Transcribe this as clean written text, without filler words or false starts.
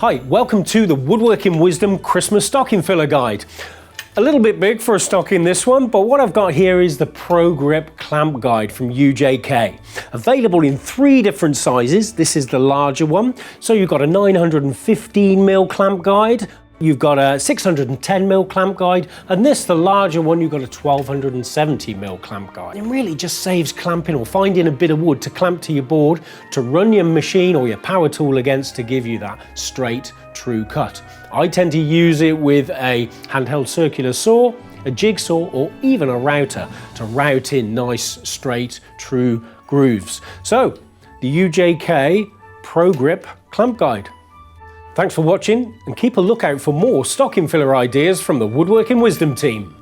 Hi, welcome to the Woodworking Wisdom Christmas Stocking Filler Guide. A little bit big for a stocking, this one, but what I've got here is the Progrip clamp guide from UJK. Available in 3 different sizes. This is the larger one. So you've got a 915mm clamp guide, you've got a 610mm clamp guide, and this, the larger one, you've got a 1270mm clamp guide. It really just saves clamping or finding a bit of wood to clamp to your board, to run your machine or your power tool against to give you that straight, true cut. I tend to use it with a handheld circular saw, a jigsaw, or even a router to route in nice, straight, true grooves. So, the UJK Progrip clamp guide. Thanks for watching, and keep a lookout for more stocking filler ideas from the Woodworking Wisdom team.